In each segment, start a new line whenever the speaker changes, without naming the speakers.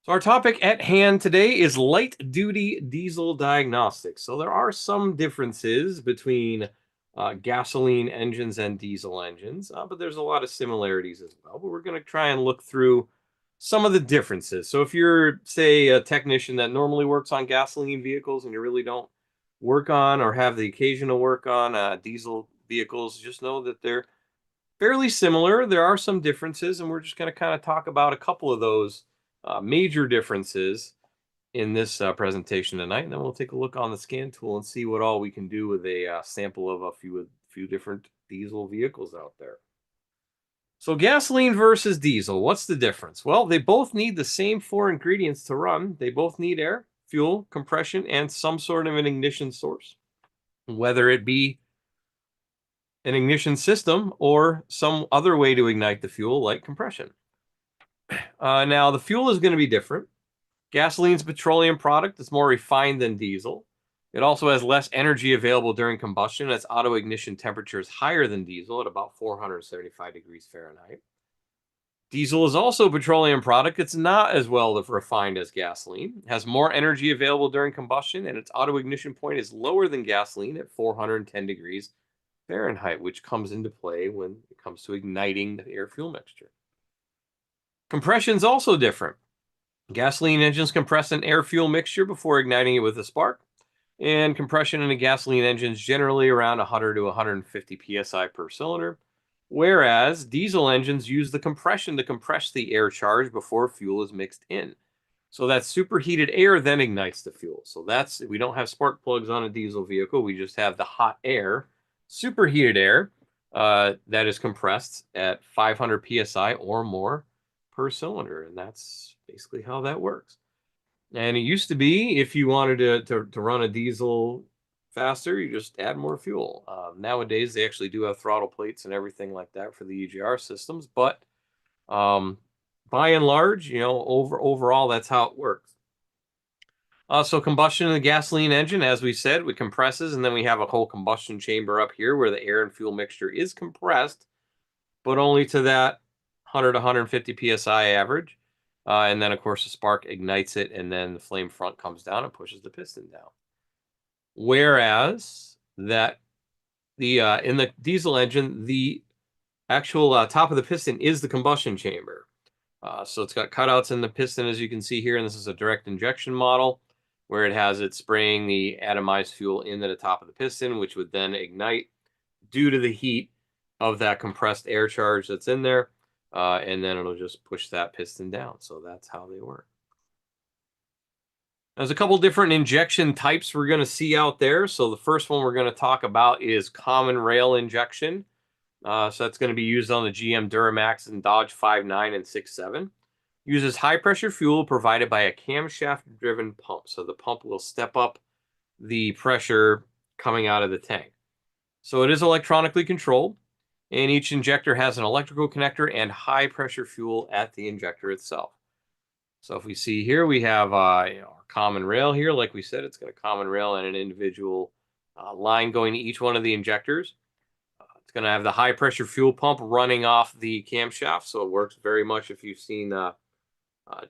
So our topic at hand today is light-duty diesel diagnostics. So there are some differences between gasoline engines and diesel engines, but there's a lot of similarities as well. But we're going to try and look through some of the differences. So if you're, say, a technician that normally works on gasoline vehicles and you really don't work on or have the occasional work on diesel vehicles, just know that they're fairly similar. There are some differences, and we're just going to kind of talk about a couple of those major differences in this presentation tonight. And then we'll take a look on the scan tool and see what all we can do with a sample of a few different diesel vehicles out there. So gasoline versus diesel, what's the difference? Well, they both need the same four ingredients to run. They both need air, fuel, compression, and some sort of an ignition source, whether it be an ignition system or some other way to ignite the fuel like compression. Now, the fuel is going to be different. Gasoline's a petroleum product that's more refined than diesel. It also has less energy available during combustion. Its auto ignition temperature is higher than diesel at about 475 degrees Fahrenheit. Diesel is also a petroleum product. It's not as well refined as gasoline. It has more energy available during combustion, and its auto ignition point is lower than gasoline at 410 degrees Fahrenheit, which comes into play when it comes to igniting the air fuel mixture. Compression is also different. Gasoline engines compress an air fuel mixture before igniting it with a spark, and compression in a gasoline engine is generally around 100 to 150 psi per cylinder, whereas diesel engines use the compression to compress the air charge before fuel is mixed in. So that superheated air then ignites the fuel. So we don't have spark plugs on a diesel vehicle. We just have the hot air, superheated air that is compressed at 500 psi or more per cylinder, and that's basically how that works. And it used to be if you wanted to run a diesel faster, you just add more fuel. Nowadays, they actually do have throttle plates and everything like that for the EGR systems, but um, by and large, overall, that's how it works. So combustion in the gasoline engine, as we said, it compresses, and then we have a whole combustion chamber up here where the air and fuel mixture is compressed, but only to that 100 to 150 psi average. And then, of course, the spark ignites it, and then the flame front comes down and pushes the piston down. Whereas that in the diesel engine, the actual top of the piston is the combustion chamber. So it's got cutouts in the piston, as you can see here, and this is a direct injection model where it has it spraying the atomized fuel into the top of the piston, which would then ignite due to the heat of that compressed air charge that's in there. And then it'll just push that piston down. So that's how they work. There's a couple different injection types we're going to see out there. So the first one we're going to talk about is common rail injection. So that's going to be used on the GM Duramax and Dodge 5.9 and 6.7. Uses high pressure fuel provided by a camshaft driven pump. So the pump will step up the pressure coming out of the tank. So it is electronically controlled, and each injector has an electrical connector and high pressure fuel at the injector itself. So if we see here, we have our common rail here. Like we said, it's got a common rail and an individual line going to each one of the injectors. It's going to have the high pressure fuel pump running off the camshaft. So it works very much if you've seen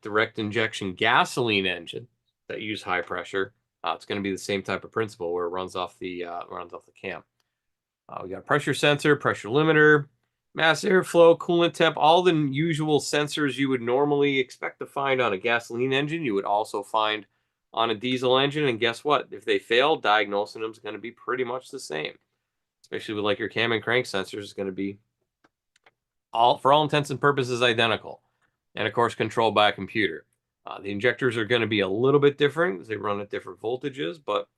direct injection gasoline engine that use high pressure. It's going to be the same type of principle where it runs off the cam. We got pressure sensor, pressure limiter, mass airflow, coolant temp, all the usual sensors you would normally expect to find on a gasoline engine, you would also find on a diesel engine. And guess what? If they fail, diagnosing them is going to be pretty much the same. Especially with like your cam and crank sensors is going to be for all intents and purposes identical. And of course, controlled by a computer. The injectors are going to be a little bit different because they run at different voltages, but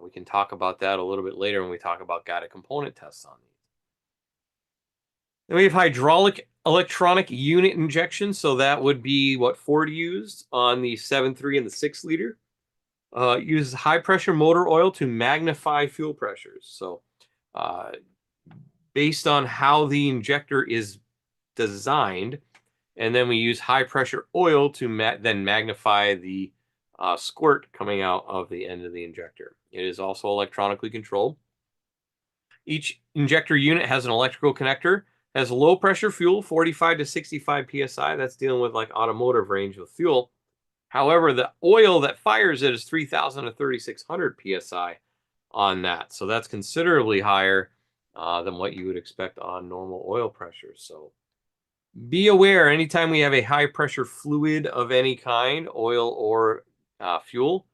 we can talk about that a little bit later when we talk about guided component tests on these. Then we have hydraulic electronic unit injection. So that would be what Ford used on the 7.3 and the 6 liter. Uses high pressure motor oil to magnify fuel pressures. So based on how the injector is designed, and then we use high pressure oil to then magnify the squirt coming out of the end of the injector. It is also electronically controlled. Each injector unit has an electrical connector, has low pressure fuel, 45 to 65 psi. That's dealing with like automotive range with fuel. However, the oil that fires it is 3,000 to 3,600 psi on that. So that's considerably higher than what you would expect on normal oil pressure. So be aware anytime we have a high pressure fluid of any kind, oil or fuel,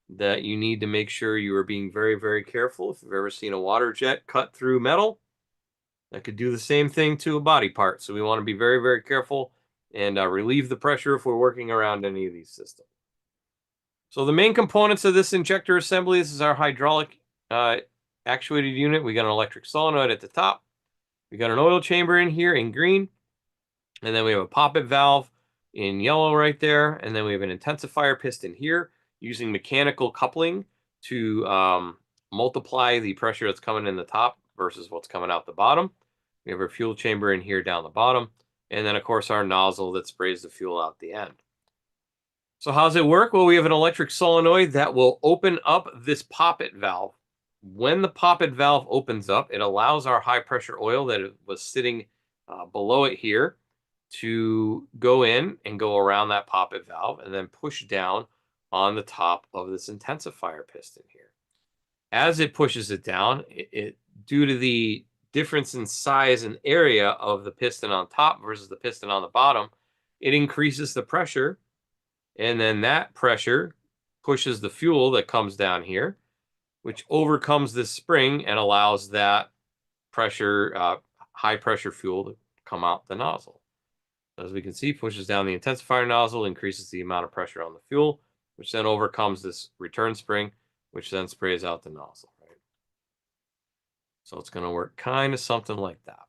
that you need to make sure you are being very, very careful. If you've ever seen a water jet cut through metal, that could do the same thing to a body part. So we want to be very, very careful and relieve the pressure if we're working around any of these systems. So the main components of this injector assembly, this is our hydraulic actuated unit. We got an electric solenoid at the top. We got an oil chamber in here in green. And then we have a poppet valve in yellow right there. And then we have an intensifier piston here using mechanical coupling to multiply the pressure that's coming in the top versus what's coming out the bottom. We have our fuel chamber in here down the bottom. And then, of course, our nozzle that sprays the fuel out the end. So how does it work? Well, we have an electric solenoid that will open up this poppet valve. When the poppet valve opens up, it allows our high pressure oil that was sitting below it here to go in and go around that poppet valve and then push down on the top of this intensifier piston here. As it pushes it down, due to the difference in size and area of the piston on top versus the piston on the bottom, it increases the pressure. And then that pressure pushes the fuel that comes down here, which overcomes this spring and allows that pressure, high pressure fuel to come out the nozzle. As we can see, pushes down the intensifier nozzle, increases the amount of pressure on the fuel, which then overcomes this return spring, which then sprays out the nozzle. Right? So it's going to work kind of something like that.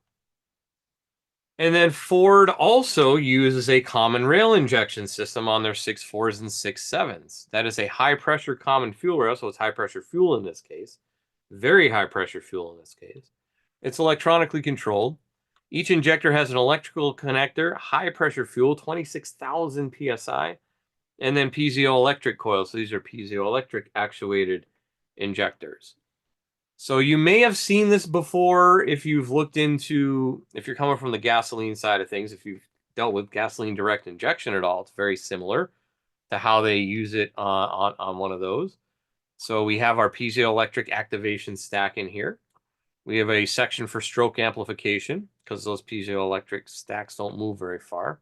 And then Ford also uses a common rail injection system on their 6.4s and 6.7s. That is a high pressure common fuel rail, so it's high pressure fuel in this case. Very high pressure fuel in this case. It's electronically controlled. Each injector has an electrical connector, high pressure fuel, 26,000 psi, and then piezoelectric coils. So these are piezoelectric actuated injectors. So you may have seen this before if you've looked into, if you're coming from the gasoline side of things, if you've dealt with gasoline direct injection at all, it's very similar to how they use it on one of those. So we have our piezoelectric activation stack in here. We have a section for stroke amplification because those piezoelectric stacks don't move very far.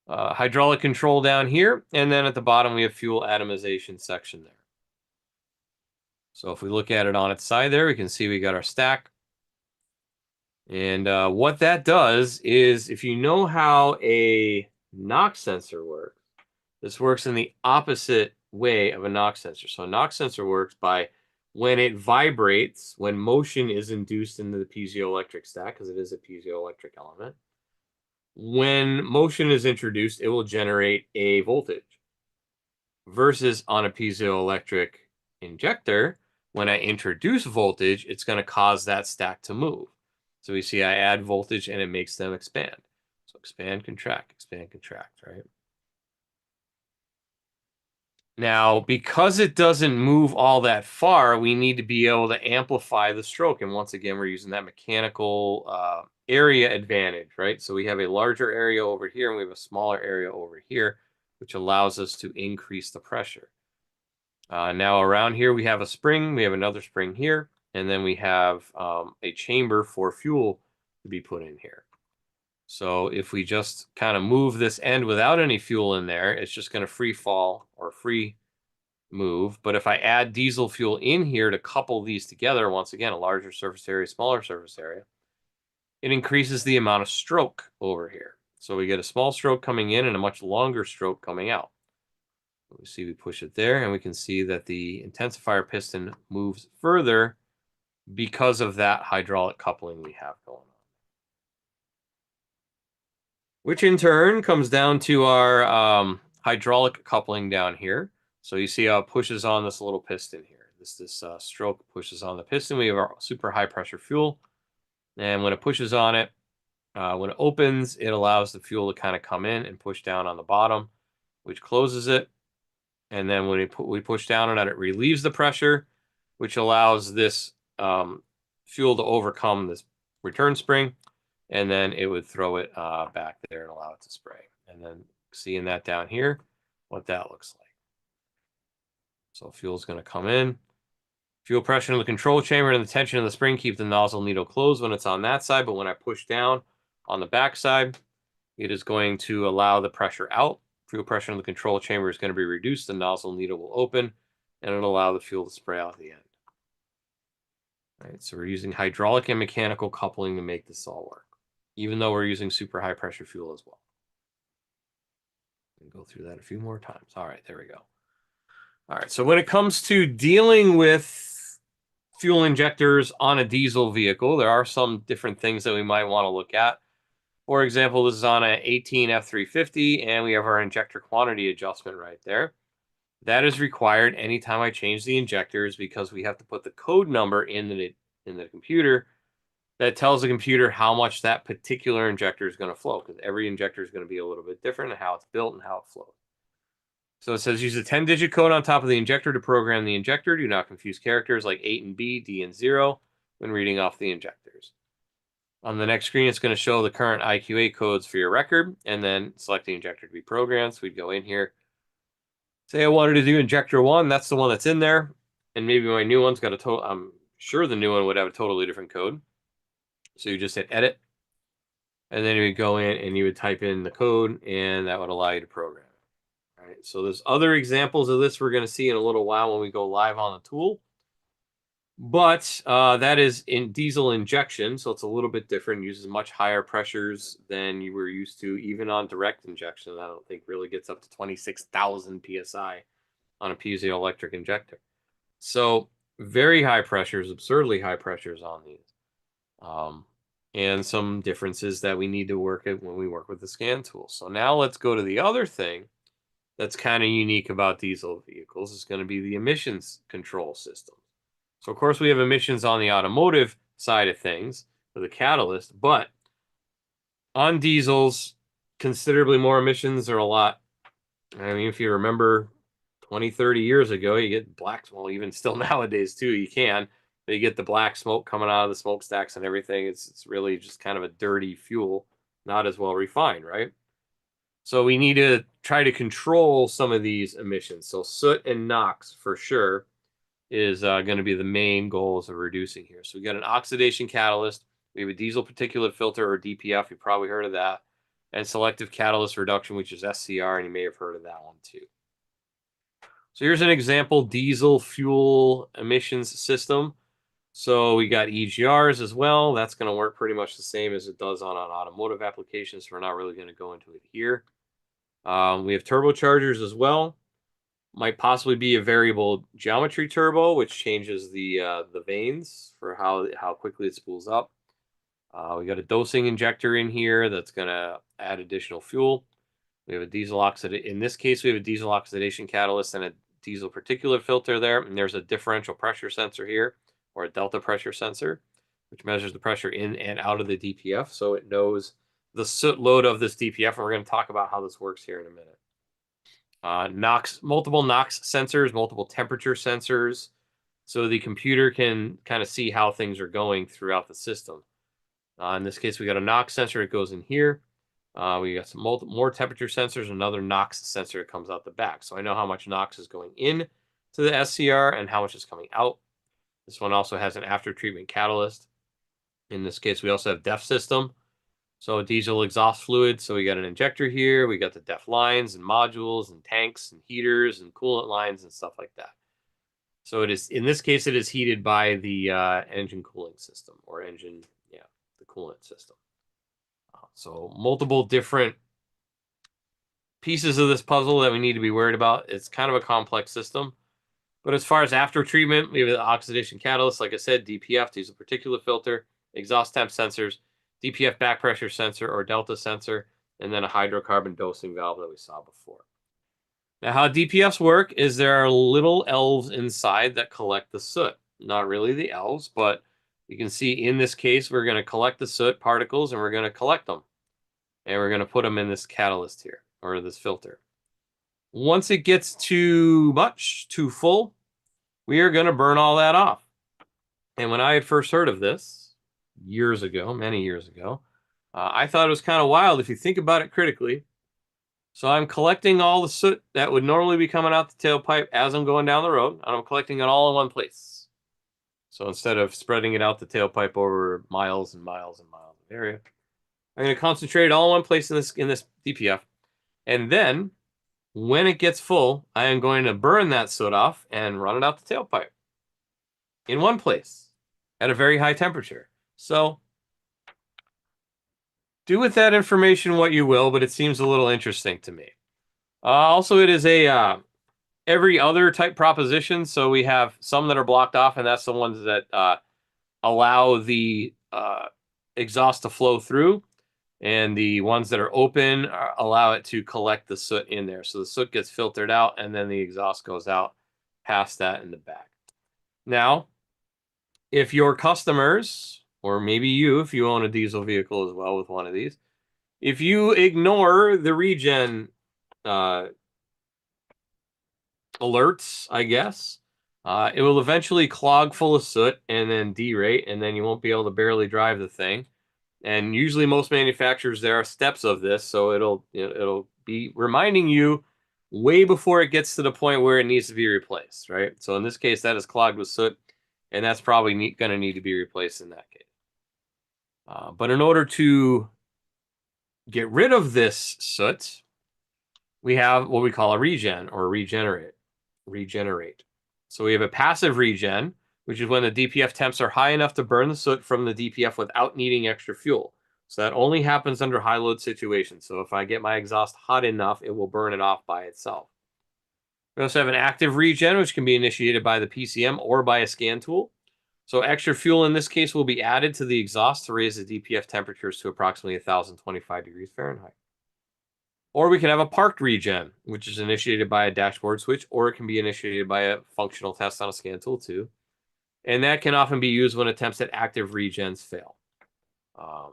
Hydraulic control down here. And then at the bottom, we have fuel atomization section there. So if we look at it on its side there, we can see we got our stack. And what that does is, if you know how a knock sensor works, this works in the opposite way of a knock sensor. So a knock sensor works by when it vibrates, when motion is induced into the piezoelectric stack, because it is a piezoelectric element. When motion is introduced, it will generate a voltage. Versus on a piezoelectric injector, when I introduce voltage, it's going to cause that stack to move. So we see I add voltage and it makes them expand. So expand, contract, right? Now, because it doesn't move all that far, we need to be able to amplify the stroke. And once again, we're using that mechanical area advantage, right? So we have a larger area over here and we have a smaller area over here, which allows us to increase the pressure. Now around here, we have a spring, we have another spring here, and then we have a chamber for fuel to be put in here. So if we just kind of move this end without any fuel in there, it's just going to free fall or free move. But if I add diesel fuel in here to couple these together, once again, a larger surface area, smaller surface area, it increases the amount of stroke over here. So we get a small stroke coming in and a much longer stroke coming out. We see we push it there, and we can see that the intensifier piston moves further because of that hydraulic coupling we have going on. Which in turn comes down to our hydraulic coupling down here. So you see how it pushes on this little piston here. This stroke pushes on the piston. We have our super high pressure fuel. And when it pushes on it, when it opens, it allows the fuel to kind of come in and push down on the bottom, which closes it. And then when we push down on it, it relieves the pressure, which allows this fuel to overcome this return spring. And then it would throw it back there and allow it to spray. And then seeing that down here, what that looks like. So fuel is going to come in. Fuel pressure in the control chamber and the tension of the spring keep the nozzle needle closed when it's on that side, but when I push down on the back side, it is going to allow the pressure out. Fuel pressure in the control chamber is going to be reduced. The nozzle needle will open, and it'll allow the fuel to spray out the end. All right, so we're using hydraulic and mechanical coupling to make this all work, even though we're using super high pressure fuel as well. Go through that a few more times. All right, there we go. All right, so when it comes to dealing with fuel injectors on a diesel vehicle, there are some different things that we might want to look at. For example, this is on an 18 F350, and we have our injector quantity adjustment right there. That is required anytime I change the injectors because we have to put the code number in the computer that tells the computer how much that particular injector is going to flow, because every injector is going to be a little bit different in how it's built and how it flows. So it says use a 10-digit code on top of the injector to program the injector. Do not confuse characters like 8 and B, D and 0 when reading off the injectors. On the next screen, it's going to show the current IQA codes for your record, and then select the injector to be programmed. So we'd go in here. Say I wanted to do injector 1. That's the one that's in there. And maybe my new one's got a total. I'm sure the new one would have a totally different code. So you just hit edit. And then you would go in and you would type in the code, and that would allow you to program it. All right. So there's other examples of this we're going to see in a little while when we go live on the tool. But that is in diesel injection, so it's a little bit different. It uses much higher pressures than you were used to, even on direct injection. I don't think really gets up to 26,000 psi on a piezoelectric injector. So very high pressures, absurdly high pressures on these. And some differences that we need to work at when we work with the scan tool. So now let's go to the other thing that's kind of unique about diesel vehicles. Is going to be the emissions control system. So, of course, we have emissions on the automotive side of things for the catalyst, but on diesels, considerably more emissions are a lot. I mean, if you remember 20, 30 years ago, you get black, well, even still nowadays too, you can, but you get the black smoke coming out of the smokestacks and everything. It's really just kind of a dirty fuel, not as well refined, right? So we need to try to control some of these emissions. So soot and NOx for sure is going to be the main goals of reducing here. So we got an oxidation catalyst. We have a diesel particulate filter, or DPF. You probably heard of that. And selective catalyst reduction, which is SCR, and you may have heard of that one too. So here's an example diesel fuel emissions system. So we got EGRs as well. That's going to work pretty much the same as it does on an automotive application. So we're not really going to go into it here. We have turbochargers as well. Might possibly be a variable geometry turbo, which changes the vanes for how quickly it spools up. We got a dosing injector in here that's going to add additional fuel. We have a diesel oxidation. In this case, we have a diesel oxidation catalyst and a diesel particulate filter there. And there's a differential pressure sensor here, or a delta pressure sensor, which measures the pressure in and out of the DPF. So it knows the soot load of this DPF. And we're going to talk about how this works here in a minute. Multiple NOx sensors, multiple temperature sensors, so the computer can kind of see how things are going throughout the system. In this case, we got a NOx sensor that goes in here. We got some more temperature sensors, another NOx sensor that comes out the back. So I know how much NOx is going in to the SCR and how much is coming out. This one also has an after-treatment catalyst. In this case, we also have DEF system. So diesel exhaust fluid. So we got an injector here. We got the DEF lines and modules and tanks and heaters and coolant lines and stuff like that. So it is, in this case, it is heated by the engine cooling system, or the coolant system. So multiple different pieces of this puzzle that we need to be worried about. It's kind of a complex system. But as far as after treatment, we have the oxidation catalyst, like I said, DPF, diesel particulate filter, exhaust temp sensors, DPF back pressure sensor or delta sensor, and then a hydrocarbon dosing valve that we saw before. Now, how DPFs work is there are little elves inside that collect the soot. Not really the elves, but you can see in this case, we're going to collect the soot particles and we're going to collect them. And we're going to put them in this catalyst here, or this filter. Once it gets too much, too full, we are going to burn all that off. And when I had first heard of this, years ago, many years ago, I thought it was kind of wild if you think about it critically. So I'm collecting all the soot that would normally be coming out the tailpipe as I'm going down the road, and I'm collecting it all in one place. So instead of spreading it out the tailpipe over miles and miles and miles of area, I'm going to concentrate it all in one place in this DPF. And then when it gets full, I am going to burn that soot off and run it out the tailpipe in one place at a very high temperature. So do with that information what you will, but it seems a little interesting to me. Also, it is a every other type proposition. So we have some that are blocked off, and that's the ones that allow the exhaust to flow through. And the ones that are open allow it to collect the soot in there. So the soot gets filtered out, and then the exhaust goes out past that in the back. Now, if your customers, or maybe you, if you own a diesel vehicle as well with one of these, if you ignore the regen alerts, I guess, it will eventually clog full of soot and then derate, and then you won't be able to barely drive the thing. And usually most manufacturers, there are steps of this, so it'll be reminding you way before it gets to the point where it needs to be replaced, right? So in this case, that is clogged with soot, and that's probably going to need to be replaced in that case. But in order to get rid of this soot, we have what we call a regen or regenerate. So we have a passive regen, which is when the DPF temps are high enough to burn the soot from the DPF without needing extra fuel. So that only happens under high load situations. So if I get my exhaust hot enough, it will burn it off by itself. We also have an active regen, which can be initiated by the PCM or by a scan tool. So extra fuel in this case will be added to the exhaust to raise the DPF temperatures to approximately 1025 degrees Fahrenheit. Or we can have a parked regen, which is initiated by a dashboard switch, or it can be initiated by a functional test on a scan tool too. And that can often be used when attempts at active regens fail.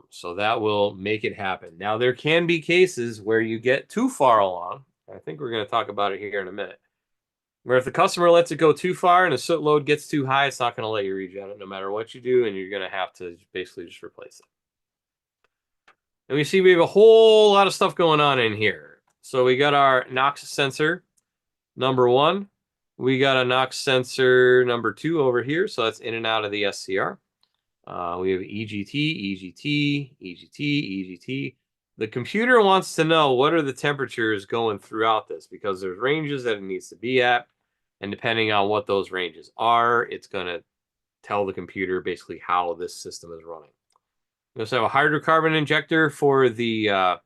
So that will make it happen. Now, there can be cases where you get too far along. I think we're going to talk about it here in a minute. Where if the customer lets it go too far and the soot load gets too high, it's not going to let you regen it no matter what you do, and you're going to have to basically just replace it. And we see we have a whole lot of stuff going on in here. So we got our NOx sensor, number 1. We got a NOx sensor, number 2 over here. So that's in and out of the SCR. We have EGT, EGT, EGT, EGT. The computer wants to know what are the temperatures going throughout this because there's ranges that it needs to be at. And depending on what those ranges are, it's going to tell the computer basically how this system is running. We also have a hydrocarbon injector for the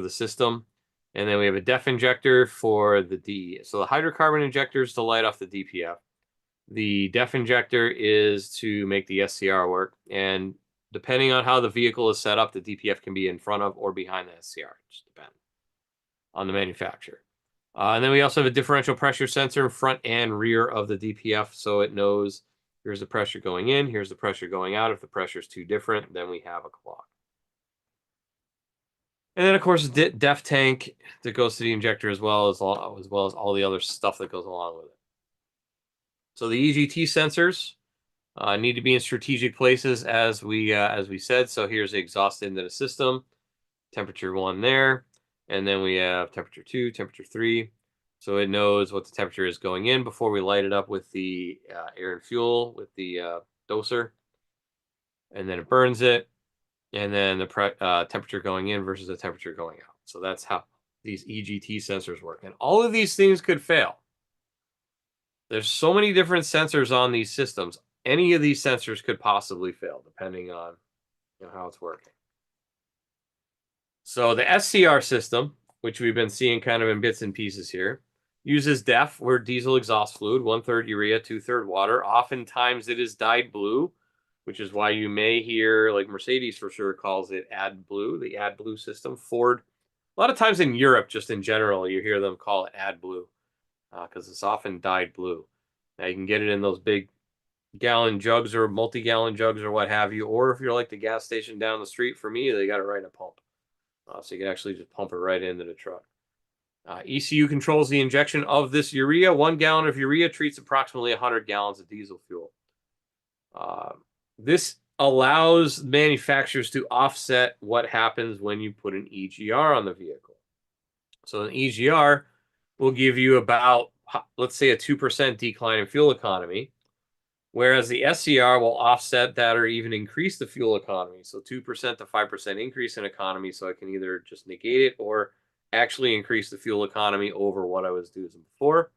system, and then we have a DEF injector for the D. So the hydrocarbon injector is to light off the DPF. The DEF injector is to make the SCR work, and depending on how the vehicle is set up, the DPF can be in front of or behind the SCR. It just depends on the manufacturer. And then we also have a differential pressure sensor in front and rear of the DPF, so it knows here's the pressure going in, here's the pressure going out. If the pressure is too different, then we have a clog. And then, of course, DEF tank that goes to the injector as well as all the other stuff that goes along with it. So the EGT sensors need to be in strategic places, as we said. So here's the exhaust into the system, temperature 1 there, and then we have temperature 2, temperature 3. So it knows what the temperature is going in before we light it up with the air and fuel with the doser, and then it burns it, and then the temperature going in versus the temperature going out. So that's how these EGT sensors work. And all of these things could fail. There's so many different sensors on these systems. Any of these sensors could possibly fail, depending on how it's working. So the SCR system, which we've been seeing kind of in bits and pieces here, uses DEF, or diesel exhaust fluid, 1/3 urea, 2/3 water. Oftentimes it is dyed blue, which is why you may hear, like Mercedes for sure calls it AdBlue, the AdBlue system. Ford, a lot of times in Europe, just in general, you hear them call it AdBlue because it's often dyed blue. Now you can get it in those big gallon jugs or multi-gallon jugs or what have you, or if you're like the gas station down the street, for me, they got it right in a pump. So you can actually just pump it right into the truck. ECU controls the injection of this urea. 1 gallon of urea treats approximately 100 gallons of diesel fuel. This allows manufacturers to offset what happens when you put an EGR on the vehicle. So an EGR will give you about, let's say, a 2% decline in fuel economy, whereas the SCR will offset that or even increase the fuel economy. So 2% to 5% increase in economy, so I can either just negate it or actually increase the fuel economy over what I was doing before.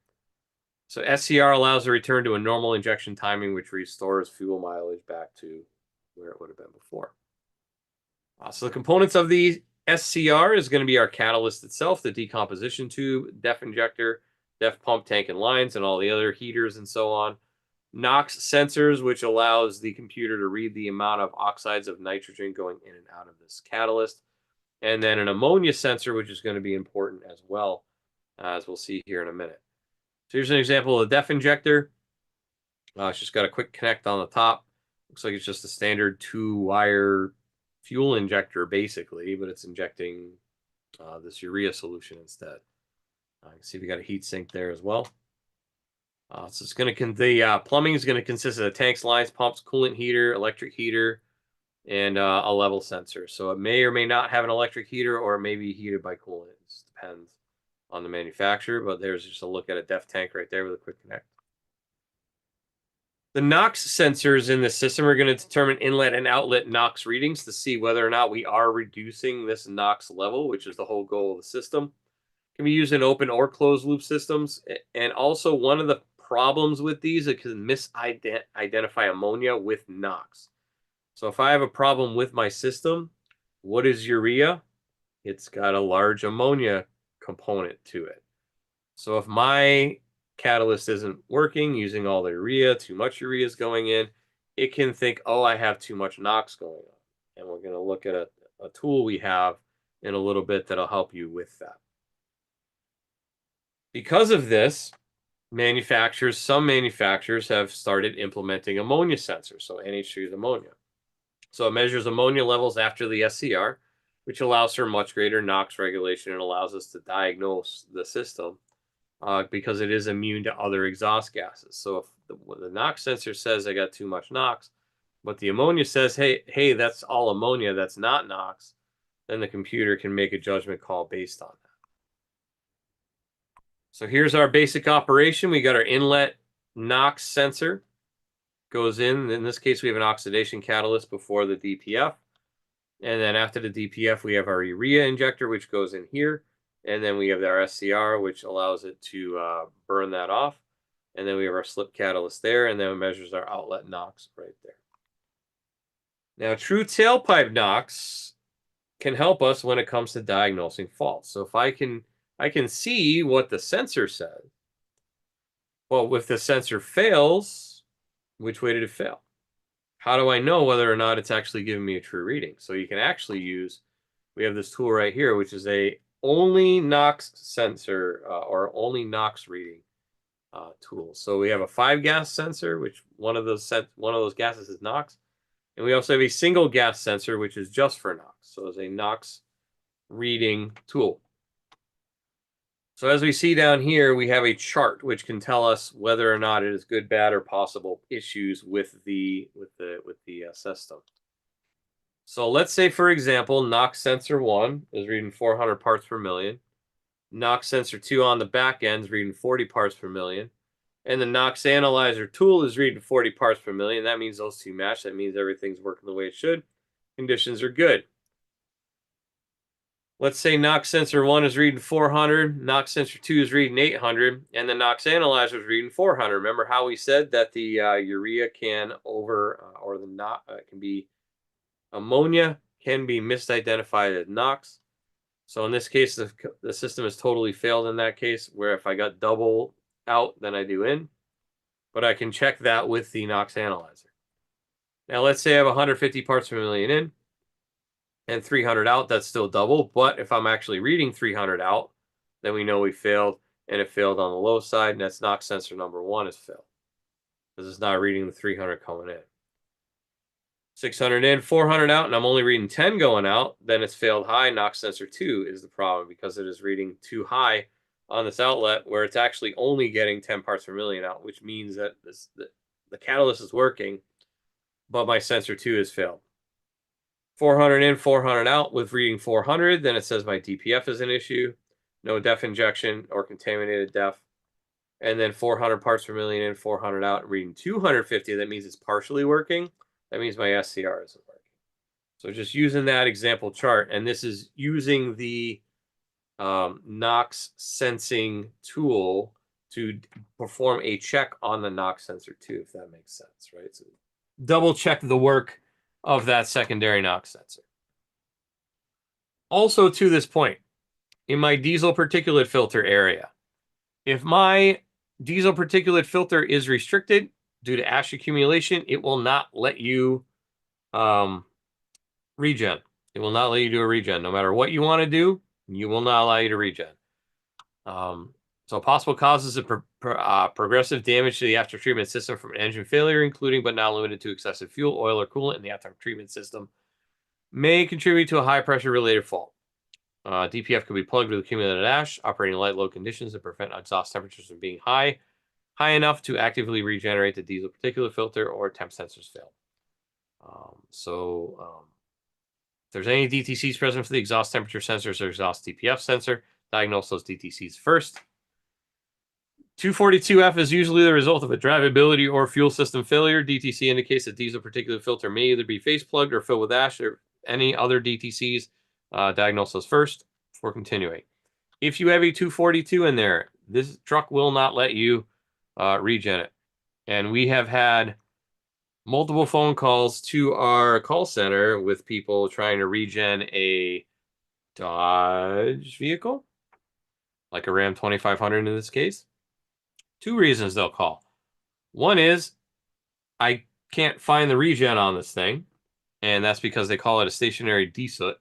So SCR allows a return to a normal injection timing, which restores fuel mileage back to where it would have been before. So the components of the SCR is going to be our catalyst itself, the decomposition tube, DEF injector, DEF pump tank and lines, and all the other heaters and so on. NOx sensors, which allows the computer to read the amount of oxides of nitrogen going in and out of this catalyst. And then an ammonia sensor, which is going to be important as well, as we'll see here in a minute. So here's an example of the DEF injector. It's just got a quick connect on the top. Looks like it's just a standard 2-wire fuel injector, basically, but it's injecting this urea solution instead. You can see we got a heat sink there as well. So it's going to the plumbing is going to consist of tanks, lines, pumps, coolant heater, electric heater, and a level sensor. So it may or may not have an electric heater, or it may be heated by coolant. It just depends on the manufacturer. But there's just a look at a DEF tank right there with a quick connect. The NOx sensors in the system are going to determine inlet and outlet NOx readings to see whether or not we are reducing this NOx level, which is the whole goal of the system. It can be used in open or closed loop systems. And also one of the problems with these, it can misidentify ammonia with NOx. So if I have a problem with my system, what is urea? It's got a large ammonia component to it. So if my catalyst isn't working, using all the urea, too much urea is going in, it can think, oh, I have too much NOx going on. And we're going to look at a tool we have in a little bit that'll help you with that. Because of this, some manufacturers have started implementing ammonia sensors, so NH3 is ammonia. So it measures ammonia levels after the SCR, which allows for much greater NOx regulation and allows us to diagnose the system because it is immune to other exhaust gases. So if the NOx sensor says I got too much NOx, but the ammonia says, hey, that's all ammonia, that's not NOx, then the computer can make a judgment call based on that. So here's our basic operation. We got our inlet NOx sensor. Goes in. In this case, we have an oxidation catalyst before the DPF. And then after the DPF, we have our urea injector, which goes in here. And then we have our SCR, which allows it to burn that off. And then we have our slip catalyst there, and then it measures our outlet NOx right there. Now, true tailpipe NOx can help us when it comes to diagnosing faults. So if I can see what the sensor says. Well, if the sensor fails, which way did it fail? How do I know whether or not it's actually giving me a true reading? So you can actually use, we have this tool right here, which is a only NOx sensor or only NOx reading tool. So we have a 5-gas sensor, which one of those gases is NOx. And we also have a single gas sensor, which is just for NOx. So it's a NOx reading tool. So as we see down here, we have a chart which can tell us whether or not it is good, bad, or possible issues with the system. So let's say, for example, NOx sensor 1 is reading 400 parts per million. NOx sensor 2 on the back end is reading 40 parts per million. And the NOx analyzer tool is reading 40 parts per million. That means those two match. That means everything's working the way it should. Conditions are good. Let's say NOx sensor 1 is reading 400, NOx sensor 2 is reading 800, and the NOx analyzer is reading 400. Remember how we said that the urea can can be ammonia can be misidentified as NOx. So in this case, the system has totally failed in that case, where if I got double out than I do in, but I can check that with the NOx analyzer. Now let's say I have 150 parts per million in, and 300 out, that's still double. But if I'm actually reading 300 out, then we know we failed, and it failed on the low side, and that's NOx sensor number 1 is failed. Because it's not reading the 300 coming in. 600 in, 400 out, and I'm only reading 10 going out, then it's failed high. NOx sensor 2 is the problem because it is reading too high on this outlet where it's actually only getting 10 parts per million out, which means that the catalyst is working, but my sensor 2 has failed. 400 in, 400 out with reading 400, then it says my DPF is an issue. no DEF injection or contaminated DEF. And then 400 parts per million in, 400 out, reading 250. That means it's partially working. That means my SCR isn't working. So just using that example chart, and this is using the NOx sensing tool to perform a check on the NOx sensor too, if that makes sense, right? So double check the work of that secondary NOx sensor. Also to this point, in my diesel particulate filter area, if my diesel particulate filter is restricted due to ash accumulation, it will not let you regen. It will not let you do a regen. No matter what you want to do, you will not allow you to regen. So possible causes of progressive damage to the after treatment system from an engine failure, including but not limited to excessive fuel, oil, or coolant in the after treatment system, may contribute to a high pressure related fault. DPF could be plugged with accumulated ash, operating in light load conditions to prevent exhaust temperatures from being high enough to actively regenerate the diesel particulate filter, or temp sensors fail. If there's any DTCs present for the exhaust temperature sensors or exhaust DPF sensor, diagnose those DTCs first. 242F is usually the result of a drivability or fuel system failure. DTC indicates that diesel particulate filter may either be face plugged or filled with ash, or any other DTCs. Diagnose those first before continuing. If you have a 242 in there, this truck will not let you regen it. And we have had multiple phone calls to our call center with people trying to regen a Dodge vehicle, like a Ram 2500 in this case. Two reasons they'll call. One is I can't find the regen on this thing, and that's because they call it a stationary desoot.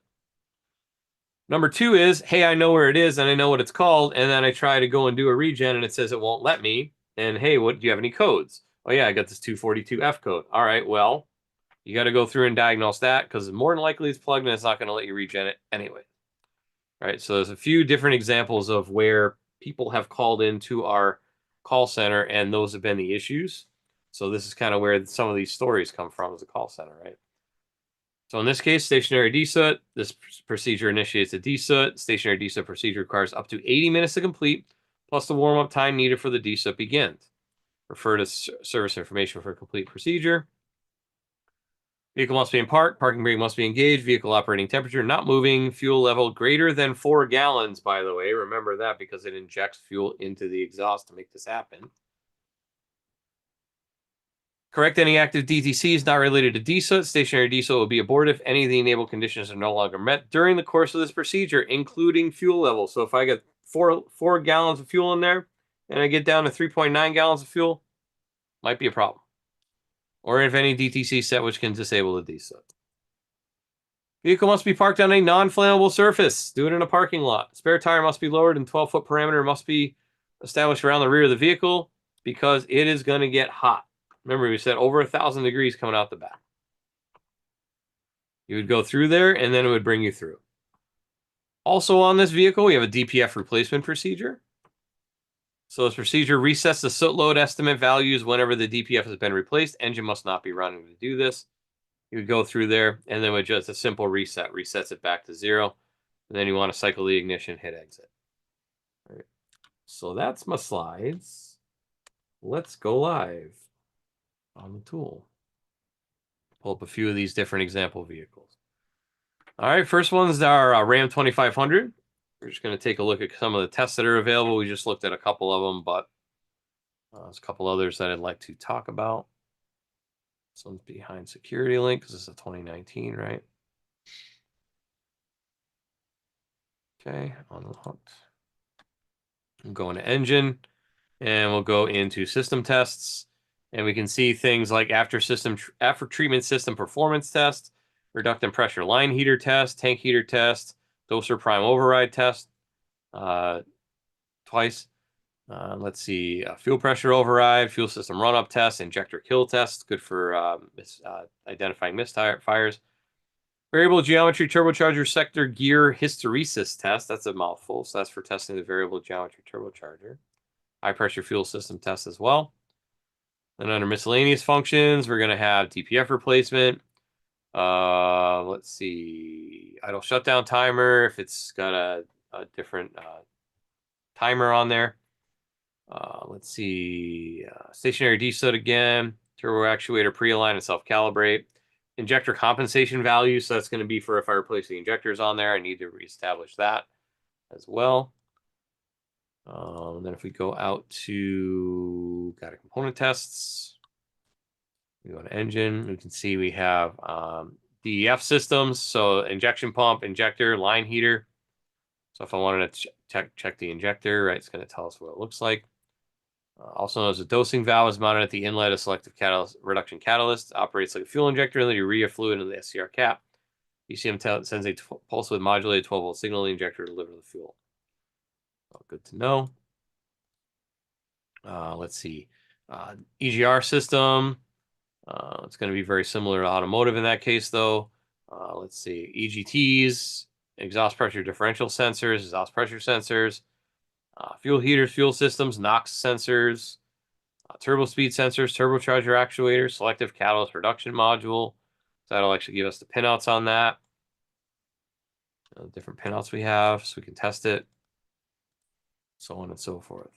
Number two is, hey, I know where it is and I know what it's called, and then I try to go and do a regen and it says it won't let me. And hey, what do you have any codes? Oh yeah, I got this 242F code. All right, well, you got to go through and diagnose that, because more than likely it's plugged and it's not going to let you regen it anyway. Right, so there's a few different examples of where people have called into our call center and those have been the issues. So this is kind of where some of these stories come from, as a call center, right? So in this case, stationary desoot, this procedure initiates a desoot. Stationary desoot procedure requires up to 80 minutes to complete, plus the warm-up time needed for the desoot begins. Refer to service information for a complete procedure. Vehicle must be in park. Parking brake must be engaged. Vehicle operating temperature not moving. Fuel level greater than 4 gallons, by the way. Remember that, because it injects fuel into the exhaust to make this happen. Correct any active DTCs not related to desoot. Stationary desoot will be aborted if any of the enabled conditions are no longer met during the course of this procedure, including fuel level. So if I get 4 gallons of fuel in there and I get down to 3.9 gallons of fuel, might be a problem. Or if any DTC set which can disable the desoot. Vehicle must be parked on a non-flammable surface. Do it in a parking lot. Spare tire must be lowered and 12-foot parameter must be established around the rear of the vehicle, because it is going to get hot. Remember, we said over 1,000 degrees coming out the back. You would go through there, and then it would bring you through. Also on this vehicle, we have a DPF replacement procedure. So this procedure resets the soot load estimate values whenever the DPF has been replaced. Engine must not be running to do this. You would go through there, and then with just a simple reset, resets it back to 0. And then you want to cycle the ignition, hit exit. All right. So that's my slides. Let's go live on the tool. Pull up a few of these different example vehicles. All right, first one's our Ram 2500. We're just going to take a look at some of the tests that are available. We just looked at a couple of them, but there's a couple others that I'd like to talk about. This one's behind security link because it's a 2019, right? Okay, on the hooked. I'm going to engine, and we'll go into system tests, and we can see things like after treatment system performance test, reductant pressure line heater test, tank heater test, doser prime override test twice. Let's see, fuel pressure override, fuel system run-up test, injector kill test, good for identifying misfires. Variable geometry turbocharger sector gear hysteresis test. That's a mouthful, so that's for testing the variable geometry turbocharger. High pressure fuel system test as well. And under miscellaneous functions, we're going to have DPF replacement. Let's see, idle shutdown timer, if it's got a different timer on there. Let's see, stationary DSOT again, turbo actuator pre-align and self-calibrate. Injector compensation value, so that's going to be for if I replace the injectors on there, I need to reestablish that as well. Then if we go out to component tests, we go to engine, we can see we have DEF systems, so injection pump, injector, line heater. So if I wanted to check the injector, right, it's going to tell us what it looks like. Also known as a dosing valve, is mounted at the inlet of selective catalyst, reduction catalyst. Operates like a fuel injector, and then urea fluid into the SCR cap. ECM sends a pulse with modulated 12-volt signal to the injector to deliver the fuel. Oh, good to know. Let's see. EGR system. It's going to be very similar to automotive in that case, though. Let's see. EGTs, exhaust pressure differential sensors, exhaust pressure sensors, fuel heaters, fuel systems, NOx sensors, turbo speed sensors, turbocharger actuators, selective catalyst reduction module. So that'll actually give us the pinouts on that. Different pinouts we have, so we can test it, so on and so forth.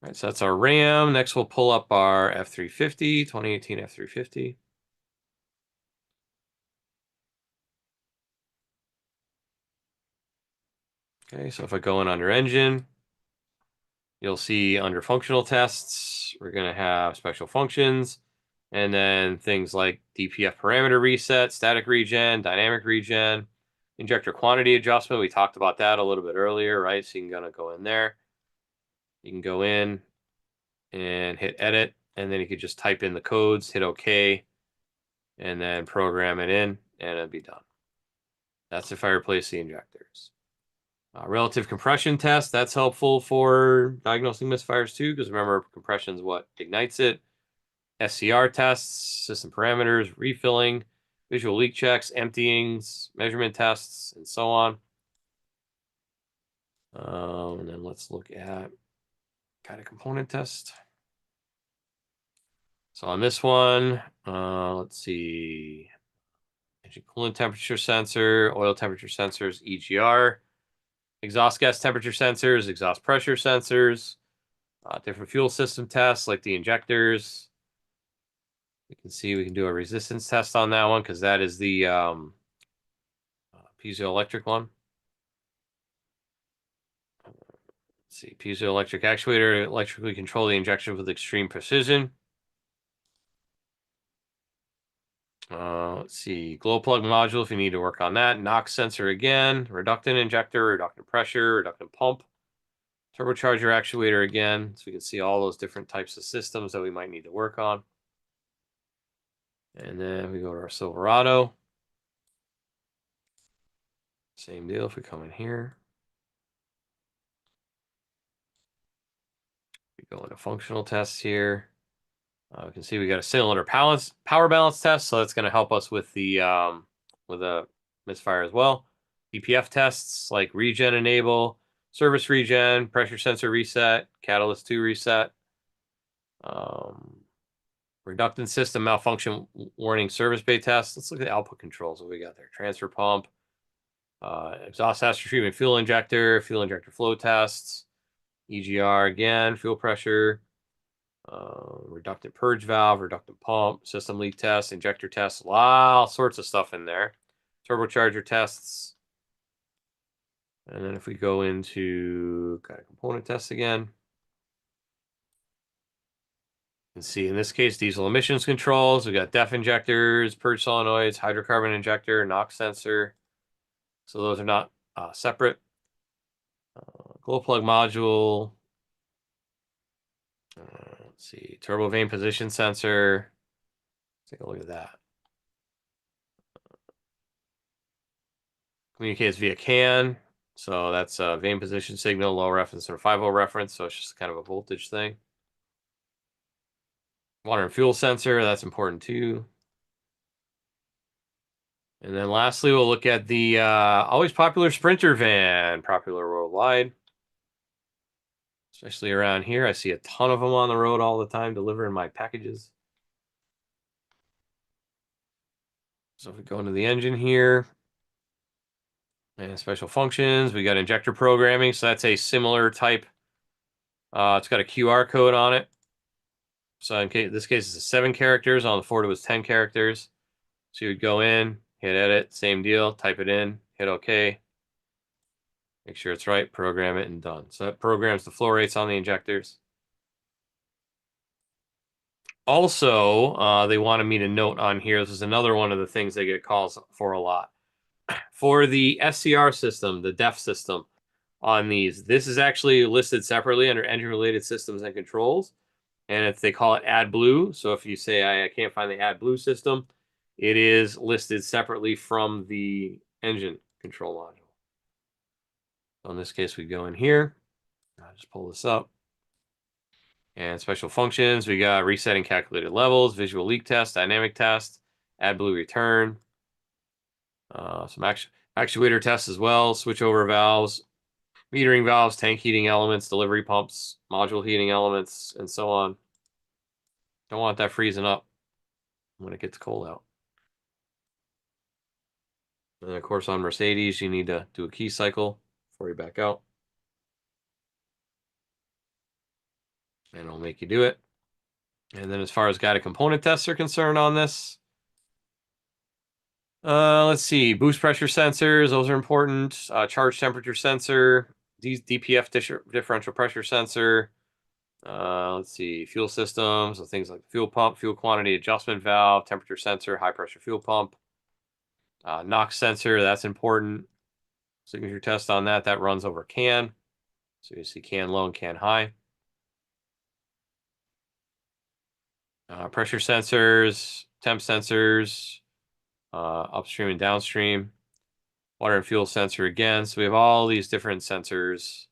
All right, so that's our RAM. Next, we'll pull up our F350, 2018 F350. Okay, so if I go in under engine, you'll see under functional tests, we're going to have special functions, and then things like DPF parameter reset, static regen, dynamic regen, injector quantity adjustment. We talked about that a little bit earlier, right? So you can go in there. You can go in and hit edit, and then you could just type in the codes, hit OK, and then program it in, and it'll be done. That's if I replace the injectors. Relative compression test, that's helpful for diagnosing misfires too, because remember, compression is what ignites it. SCR tests, system parameters, refilling, visual leak checks, emptyings, measurement tests, and so on. And then let's look at component test. So on this one, let's see, engine coolant temperature sensor, oil temperature sensors, EGR, exhaust gas temperature sensors, exhaust pressure sensors, different fuel system tests like the injectors. We can see we can do a resistance test on that one because that is the piezoelectric one. Let's see, piezoelectric actuator electrically control the injection with extreme precision. Let's see, glow plug module if you need to work on that. NOx sensor again, reductant injector, reductant pressure, reductant pump, turbocharger actuator again. So we can see all those different types of systems that we might need to work on. And then we go to our Silverado. Same deal if we come in here. We go into functional tests here. We can see we got a cylinder power balance test, so that's going to help us with the misfire as well. DPF tests like regen enable, service regen, pressure sensor reset, catalyst 2 reset, reductant system malfunction warning service bay test. Let's look at the output controls. What we got there? Transfer pump, exhaust aftertreatment fuel injector flow tests, EGR again, fuel pressure, reductant purge valve, reductant pump, system leak test, injector tests, all sorts of stuff in there. Turbocharger tests. And then if we go into component tests again, you can see in this case, diesel emissions controls. We got DEF injectors, purge solenoids, hydrocarbon injector, NOx sensor. So those are not separate. Glow plug module. Let's see, turbo vane position sensor. Take a look at that. Communicates via CAN. So that's a vane position signal, low reference, or 5-volt reference. So it's just kind of a voltage thing. Water and fuel sensor, that's important too. And then lastly, we'll look at the always popular Sprinter van, popular worldwide. Especially around here. I see a ton of them on the road all the time delivering my packages. So if we go into the engine here, And special functions, we got injector programming. So that's a similar type. It's got a QR code on it. So in this case, it's 7 characters. On the Ford, it was 10 characters. So you would go in, hit edit, same deal, type it in, hit OK. Make sure it's right, program it, and done. So that programs the flow rates on the injectors. Also, they wanted me to note on here, this is another one of the things they get calls for a lot. For the SCR system, the DEF system on these, this is actually listed separately under engine-related systems and controls. And they call it AdBlue. So if you say, I can't find the AdBlue system, it is listed separately from the engine control module. So in this case, we go in here. I'll just pull this up. And special functions, we got resetting calculated levels, visual leak test, dynamic test, AdBlue return, some actuator tests as well, switchover valves, metering valves, tank heating elements, delivery pumps, module heating elements, and so on. Don't want that freezing up when it gets cold out. And of course, on Mercedes, you need to do a key cycle before you back out. And it'll make you do it. And then as far as guided component tests are concerned on this, let's see, boost pressure sensors, those are important. Charge temperature sensor, DPF differential pressure sensor. Let's see, fuel systems, so things like fuel pump, fuel quantity adjustment valve, temperature sensor, high pressure fuel pump. NOx sensor, that's important. Signature test on that, that runs over CAN. So you see CAN low and CAN high. Pressure sensors, temp sensors, upstream and downstream, water and fuel sensor again. So we have all these different sensors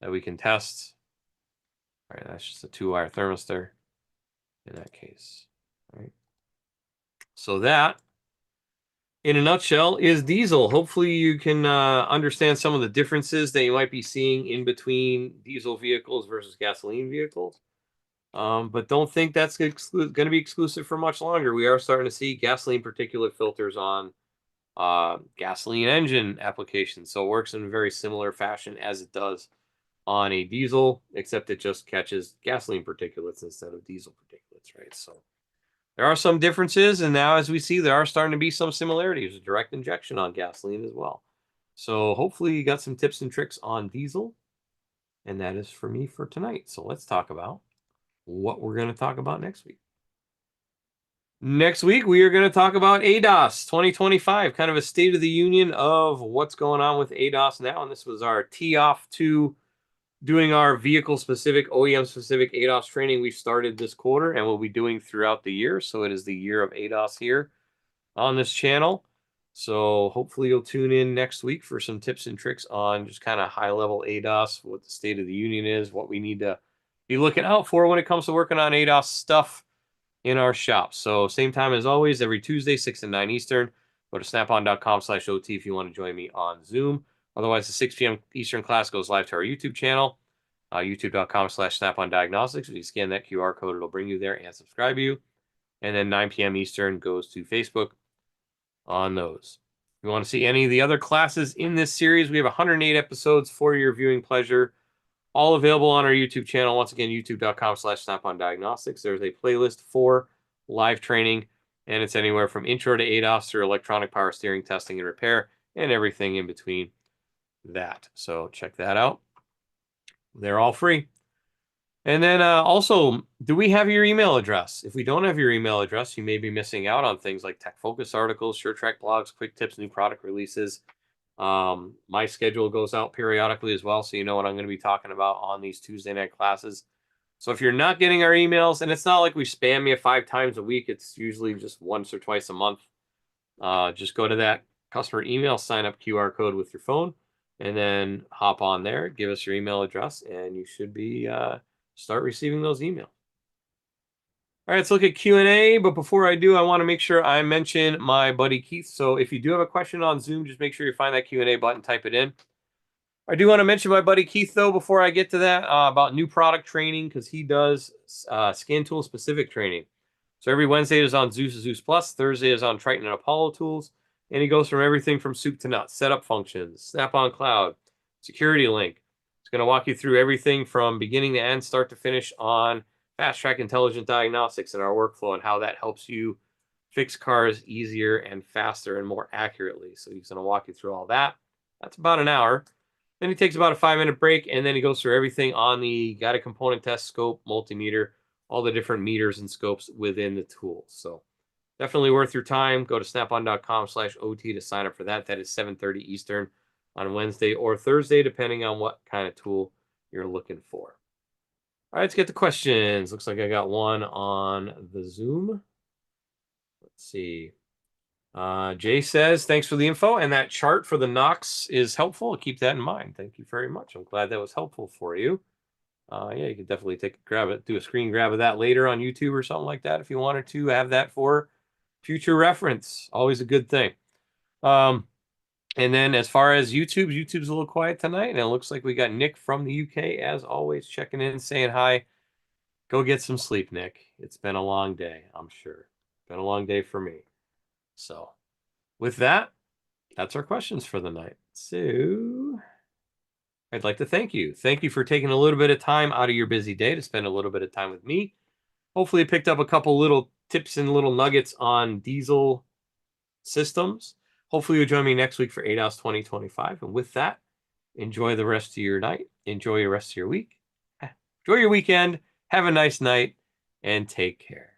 that we can test. All right, that's just a 2-wire thermistor in that case. All right. So that, in a nutshell, is diesel. Hopefully you can understand some of the differences that you might be seeing in between diesel vehicles versus gasoline vehicles. But don't think that's going to be exclusive for much longer. We are starting to see gasoline particulate filters on gasoline engine applications. So it works in a very similar fashion as it does on a diesel, except it just catches gasoline particulates instead of diesel particulates, right? So there are some differences, and now as we see, there are starting to be some similarities with direct injection on gasoline as well. So hopefully you got some tips and tricks on diesel, and that is for me for tonight. So let's talk about what we're going to talk about next week. Next week, we are going to talk about ADAS 2025, kind of a state of the union of what's going on with ADAS now. And this was our tee off to doing our vehicle-specific, OEM-specific ADAS training we started this quarter and we'll be doing throughout the year. So it is the year of ADAS here on this channel. So hopefully you'll tune in next week for some tips and tricks on just kind of high-level ADAS, what the state of the union is, what we need to be looking out for when it comes to working on ADAS stuff in our shop. So same time as always, every Tuesday, 6 and 9 Eastern. Go to snapon.com/OT if you want to join me on Zoom. Otherwise, the 6 p.m. Eastern class goes live to our YouTube channel, youtube.com/Snap-on Diagnostics. If you scan that QR code, it'll bring you there and subscribe you. And then 9 p.m. Eastern goes to Facebook on those. If you want to see any of the other classes in this series, we have 108 episodes for your viewing pleasure, all available on our YouTube channel. Once again, youtube.com/Snap-on Diagnostics. There's a playlist for live training, and it's anywhere from intro to ADAS through electronic power steering testing and repair and everything in between that. So check that out. They're all free. And then also, do we have your email address? If we don't have your email address, you may be missing out on things like Tech Focus articles, SureTrack blogs, quick tips, new product releases. My schedule goes out periodically as well, so you know what I'm going to be talking about on these Tuesday night classes. So if you're not getting our emails, and it's not like we spam you 5 times a week, it's usually just once or twice a month. Just go to that customer email sign up QR code with your phone, and then hop on there, give us your email address, and you should be start receiving those emails. All right, let's look at Q&A, but before I do, I want to make sure I mention my buddy Keith. So if you do have a question on Zoom, just make sure you find that Q&A button, type it in. I do want to mention my buddy Keith, though, before I get to that, about new product training, because he does scan tool specific training. So every Wednesday is on Zeus Plus, Thursday is on Triton and Apollo tools, And he goes from everything from soup to nuts, setup functions, Snap-on Cloud, security link. It's going to walk you through everything from beginning to end, start to finish on fast track intelligent diagnostics and our workflow and how that helps you fix cars easier and faster and more accurately. So he's going to walk you through all that. That's about an hour. Then he takes about a 5-minute break, and then he goes through everything on the guided component test, scope, multimeter, all the different meters and scopes within the tool. So definitely worth your time. Go to snapon.com/OT to sign up for that. That is 7:30 Eastern on Wednesday or Thursday, depending on what kind of tool you're looking for. All right, let's get the questions. Looks like I got one on the Zoom. Let's see. Jay says, thanks for the info, and that chart for the Knox is helpful. Keep that in mind. Thank you very much. I'm glad that was helpful for you. Yeah, you can definitely do a screen grab of that later on YouTube or something like that if you wanted to have that for future reference. Always a good thing. And then as far as YouTube's a little quiet tonight, and it looks like we got Nick from the UK, as always, checking in, saying hi. Go get some sleep, Nick. It's been a long day, I'm sure. Been a long day for me. So with that, that's our questions for the night. So I'd like to thank you. Thank you for taking a little bit of time out of your busy day to spend a little bit of time with me. Hopefully you picked up a couple little tips and little nuggets on diesel systems. Hopefully you'll join me next week for ADOS 2025. And with that, enjoy the rest of your night. Enjoy the rest of your week. Enjoy your weekend. Have a nice night and take care.